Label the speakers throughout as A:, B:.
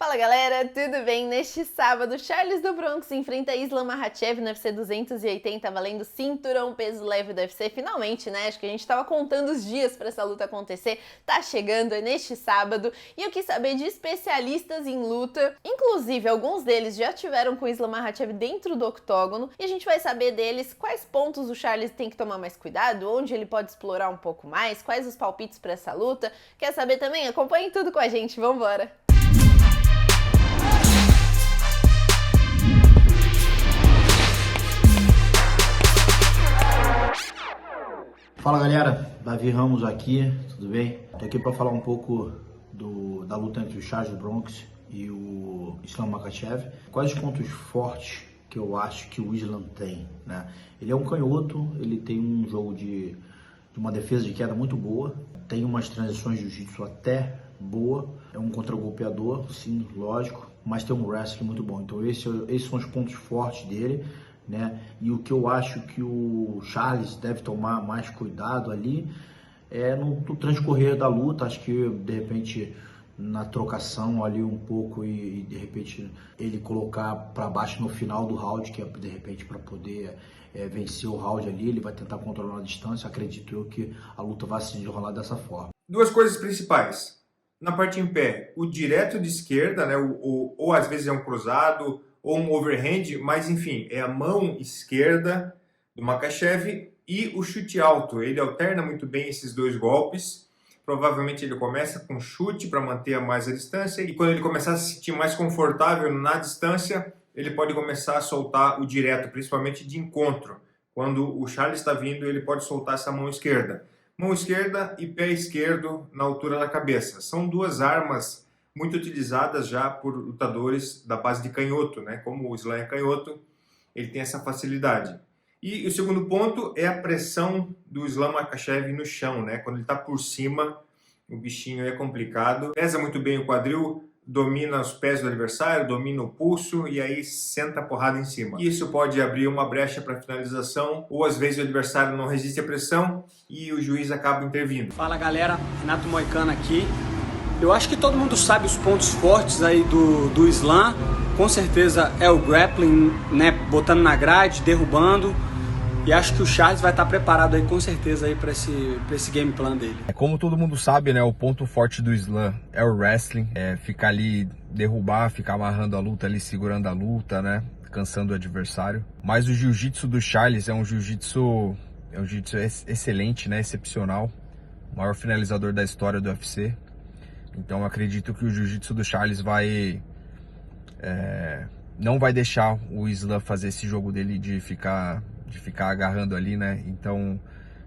A: Fala galera, tudo bem? Neste sábado, Charles do Bronx enfrenta Islam Makhachev no UFC 280, valendo cinturão peso leve do UFC. Finalmente, né? Acho que a gente tava contando os dias para essa luta acontecer. Tá chegando, é neste sábado. E eu quis saber de especialistas em luta. Inclusive, alguns deles já tiveram com Islam Makhachev dentro do octógono. E a gente vai saber deles quais pontos o Charles tem que tomar mais cuidado, onde ele pode explorar um pouco mais, quais os palpites para essa luta. Quer saber também? Acompanhe tudo com a gente, vambora!
B: Fala galera, Davi Ramos aqui, tudo bem? Tô aqui para falar um pouco da luta entre o Charles do Bronx e o Islam Makhachev. Quais os pontos fortes que eu acho que o Islam tem, né? Ele é um canhoto, ele tem um jogo de uma defesa de queda muito boa, tem umas transições de jiu-jitsu até boa, é um contragolpeador, sim, lógico, mas tem um wrestling muito bom. Então esses são os pontos fortes dele, né? E o que eu acho que o Charles deve tomar mais cuidado ali é no transcorrer da luta. Acho que de repente na trocação ali um pouco e de repente ele colocar para baixo no final do round, que é de repente para poder vencer o round ali, ele vai tentar controlar a distância. Acredito eu que a luta vai se desenrolar dessa forma.
C: Duas coisas principais. Na parte em pé, o direto de esquerda, né? Ou às vezes é um cruzado ou um overhand, mas enfim, é a mão esquerda do Makhachev e o chute alto. Ele alterna muito bem esses dois golpes. Provavelmente ele começa com chute para manter mais a distância e quando ele começar a se sentir mais confortável na distância, ele pode começar a soltar o direto, principalmente de encontro. Quando o Charles está vindo, ele pode soltar essa mão esquerda. Mão esquerda e pé esquerdo na altura da cabeça. São duas armas muito utilizadas já por lutadores da base de canhoto, né? Como o Islam é canhoto, ele tem essa facilidade. E o segundo ponto é a pressão do Islam Makhachev no chão, né? Quando ele está por cima, o bichinho é complicado. Pesa muito bem o quadril, domina os pés do adversário, domina o pulso e aí senta a porrada em cima. Isso pode abrir uma brecha para finalização ou às vezes o adversário não resiste à pressão e o juiz acaba intervindo.
D: Fala galera, Renato Moicano aqui. Eu acho que todo mundo sabe os pontos fortes aí do Islam. Com certeza é o grappling, né? Botando na grade, derrubando. E acho que o Charles vai estar preparado aí com certeza aí para esse game plan dele.
E: Como todo mundo sabe, né? O ponto forte do Islam é o wrestling. É ficar ali, derrubar, ficar amarrando a luta ali, segurando a luta, né? Cansando o adversário. Mas o jiu-jitsu do Charles é um jiu-jitsu excelente, né? Excepcional. O maior finalizador da história do UFC. Então eu acredito que o jiu-jitsu do Charles não vai deixar o Islam fazer esse jogo dele de ficar agarrando ali, né? Então,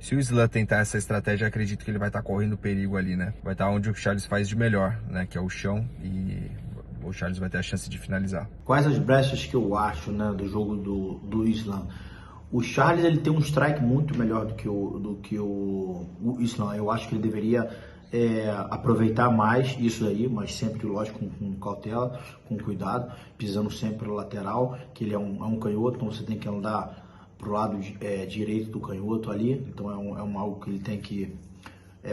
E: se o Islam tentar essa estratégia, acredito que ele vai estar correndo perigo ali, né? Vai estar onde o Charles faz de melhor, né? Que é o chão, e o Charles vai ter a chance de finalizar.
B: Quais as brechas que eu acho, né, do jogo do Islam? O Charles ele tem um strike muito melhor do que o Islam. Eu acho que ele deveria aproveitar mais isso aí, mas sempre, lógico, com cautela, com cuidado, pisando sempre no lateral, que ele é um canhoto, então você tem que andar pro lado direito do canhoto ali, então é algo que ele tem que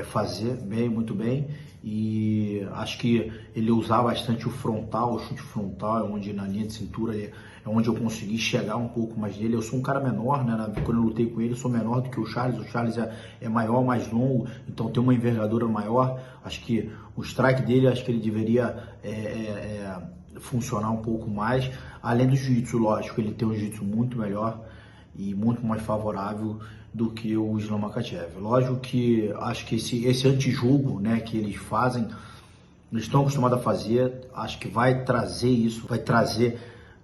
B: fazer muito bem, e acho que ele usar bastante o frontal, o chute frontal, é onde na linha de cintura é onde eu consegui chegar um pouco mais dele. Eu sou um cara menor, né? Quando eu lutei com ele, eu sou menor do que o Charles é maior, mais longo, então tem uma envergadura maior. Acho que o strike dele, acho que ele deveria funcionar um pouco mais, além do jiu-jitsu, lógico, ele tem um jiu-jitsu muito melhor e muito mais favorável do que o Islam Makhachev. Lógico que acho que esse antijogo, né, que eles fazem, eles estão acostumados a fazer, acho que vai trazer isso, vai trazer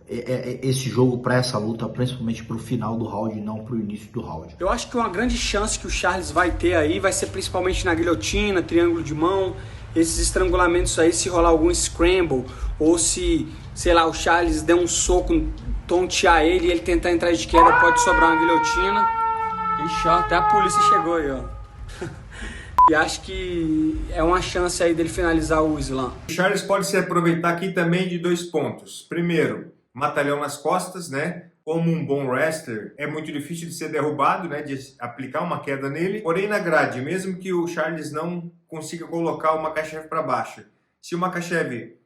B: esse jogo para essa luta, principalmente para o final do round e não para o início do round.
D: Eu acho que uma grande chance que o Charles vai ter aí vai ser principalmente na guilhotina, triângulo de mão, esses estrangulamentos aí, se rolar algum scramble, ou se, sei lá, o Charles der um soco, tontear ele e ele tentar entrar de queda, pode sobrar uma guilhotina. Ixi, ó, até a polícia chegou aí, ó. E acho que é uma chance aí dele finalizar o Islam.
C: O Charles pode se aproveitar aqui também de dois pontos. Primeiro, matalhão nas costas, né? Como um bom wrestler, é muito difícil de ser derrubado, né? De aplicar uma queda nele. Porém, na grade, mesmo que o Charles não consiga colocar o Makhachev para baixo, se o Makhachev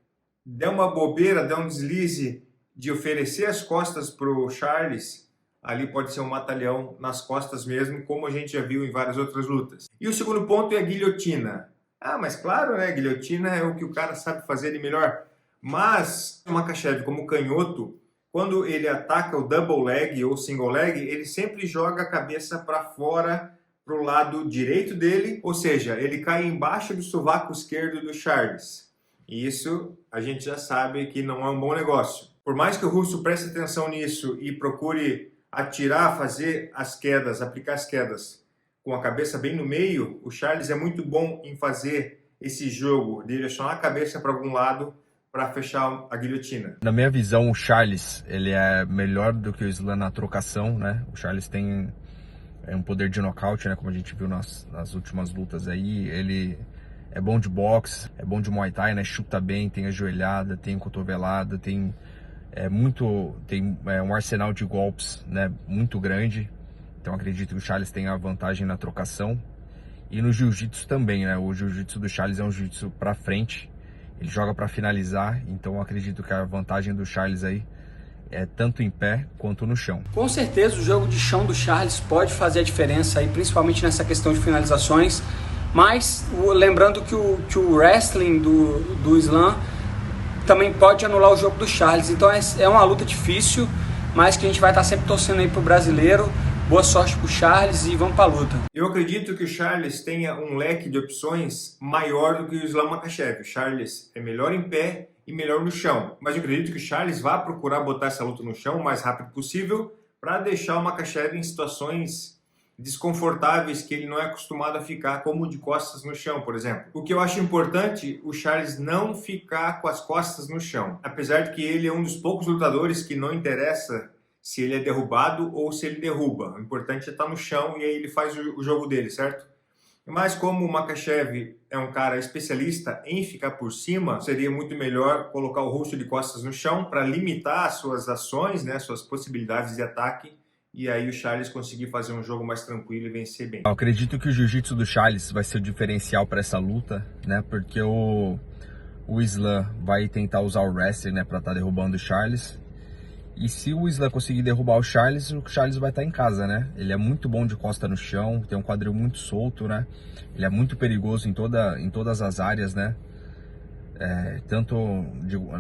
C: der uma bobeira, der um deslize de oferecer as costas para o Charles, ali pode ser um mata-leão nas costas mesmo, como a gente já viu em várias outras lutas. E o segundo ponto é a guilhotina. Ah, mas claro, né? Guilhotina é o que o cara sabe fazer de melhor. Mas o Makhachev, como canhoto, quando ele ataca o double leg ou single leg, ele sempre joga a cabeça para fora, para o lado direito dele, ou seja, ele cai embaixo do sovaco esquerdo do Charles. E isso a gente já sabe que não é um bom negócio. Por mais que o russo preste atenção nisso e procure atirar, fazer as quedas, aplicar as quedas com a cabeça bem no meio, o Charles é muito bom em fazer esse jogo, direcionar a cabeça para algum lado para fechar a guilhotina.
E: Na minha visão, o Charles ele é melhor do que o Islam na trocação, né? O Charles tem um poder de nocaute, né? Como a gente viu nas últimas lutas aí. Ele é bom de boxe, é bom de Muay Thai, né? Chuta bem, tem ajoelhada, tem cotovelada, tem um arsenal de golpes, né? Muito grande. Então acredito que o Charles tem a vantagem na trocação. E no jiu-jitsu também, né? O jiu-jitsu do Charles é um jiu-jitsu para frente. Ele joga para finalizar, então acredito que a vantagem do Charles aí é tanto em pé quanto no chão.
D: Com certeza o jogo de chão do Charles pode fazer a diferença aí, principalmente nessa questão de finalizações, mas lembrando que o wrestling do Islam também pode anular o jogo do Charles, então é uma luta difícil, mas que a gente vai estar sempre torcendo aí pro brasileiro. Boa sorte pro Charles e vamos pra luta.
C: Eu acredito que o Charles tenha um leque de opções maior do que o Islam Makhachev. O Charles é melhor em pé e melhor no chão. Mas eu acredito que o Charles vá procurar botar essa luta no chão o mais rápido possível para deixar o Makhachev em situações desconfortáveis que ele não é acostumado a ficar, como de costas no chão, por exemplo. O que eu acho importante, o Charles não ficar com as costas no chão. Apesar de que ele é um dos poucos lutadores que não interessa se ele é derrubado ou se ele derruba. O importante é estar no chão e aí ele faz o jogo dele, certo? Mas como o Makhachev é um cara especialista em ficar por cima, seria muito melhor colocar o russo de costas no chão para limitar as suas ações, né, suas possibilidades de ataque, e aí o Charles conseguir fazer um jogo mais tranquilo e vencer bem.
E: Eu acredito que o jiu-jitsu do Charles vai ser o diferencial para essa luta, né? Porque o Islam vai tentar usar o wrestling, né, para estar derrubando o Charles. E se o Islam conseguir derrubar o Charles vai estar em casa, né? Ele é muito bom de costa no chão, tem um quadril muito solto, né? Ele é muito perigoso em todas as áreas, né? Tanto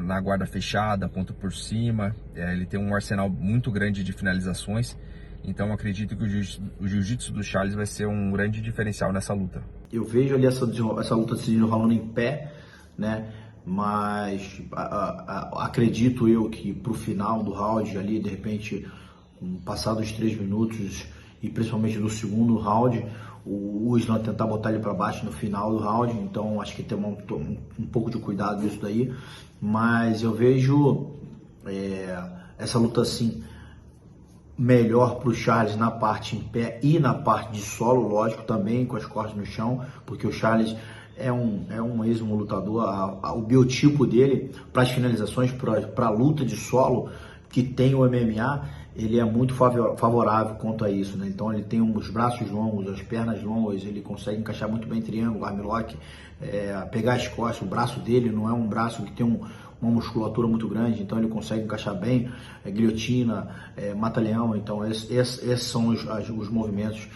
E: na guarda fechada quanto por cima. Ele tem um arsenal muito grande de finalizações. Então acredito que o jiu-jitsu do Charles vai ser um grande diferencial nessa luta.
B: Eu vejo ali essa luta se desenrolando em pé, né? Mas acredito eu que pro final do round ali, de repente, passados os 3 minutos e principalmente do segundo round, o Islam tentar botar ele para baixo no final do round, então acho que tem um pouco de cuidado nisso daí, mas eu vejo essa luta assim melhor pro Charles na parte em pé e na parte de solo, lógico, também com as costas no chão, porque o Charles é um ex-lutador, o biotipo dele para as finalizações, para a luta de solo que tem o MMA, ele é muito favorável quanto a isso, né? Então ele tem os braços longos, as pernas longas, ele consegue encaixar muito bem triângulo, armlock, pegar as costas, o braço dele não é um braço que tem uma musculatura muito grande, então ele consegue encaixar bem, guilhotina, mata-leão, então esses são os movimentos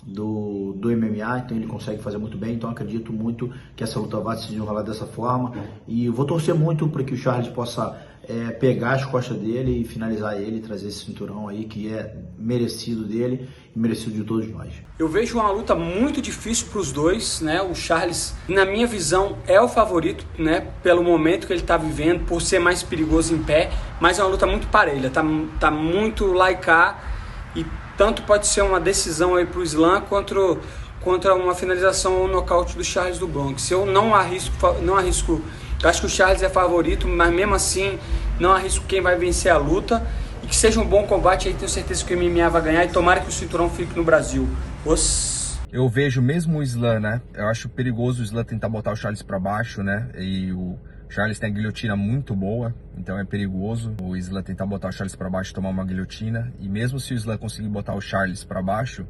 B: do MMA, então ele consegue fazer muito bem, então acredito muito que essa luta vai se desenrolar dessa forma e vou torcer muito para que o Charles possa pegar as costas dele e finalizar ele, trazer esse cinturão aí que é merecido dele e merecido de todos nós.
D: Eu vejo uma luta muito difícil para os dois, né? O Charles, na minha visão, é o favorito, né? Pelo momento que ele está vivendo, por ser mais perigoso em pé, mas é uma luta muito parelha, tá muito lá e tanto pode ser uma decisão aí para o Islam contra uma finalização ou nocaute do Charles do Bronx. Eu não arrisco. Eu acho que o Charles é favorito, mas mesmo assim não arrisco quem vai vencer a luta. E que seja um bom combate aí, tenho certeza que o MMA vai ganhar e tomara que o cinturão fique no Brasil.
E: Eu vejo mesmo o Islam, né? Eu acho perigoso o Islam tentar botar o Charles para baixo, né? E o Charles tem a guilhotina muito boa, então é perigoso o Islam tentar botar o Charles para baixo e tomar uma guilhotina. E mesmo se o Islam conseguir botar o Charles para baixo,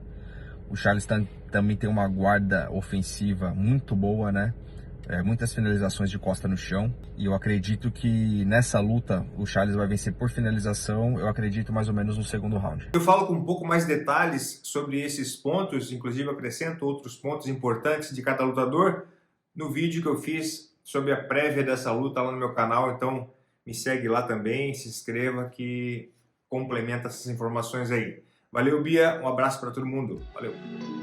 E: o Charles também tem uma guarda ofensiva muito boa, né? muitas finalizações de costa no chão. E eu acredito que nessa luta o Charles vai vencer por finalização, eu acredito mais ou menos no segundo round.
C: Eu falo com um pouco mais detalhes sobre esses pontos, inclusive acrescento outros pontos importantes de cada lutador no vídeo que eu fiz sobre a prévia dessa luta lá no meu canal, então me segue lá também, se inscreva que complementa essas informações aí. Valeu, Bia, um abraço para todo mundo. Valeu!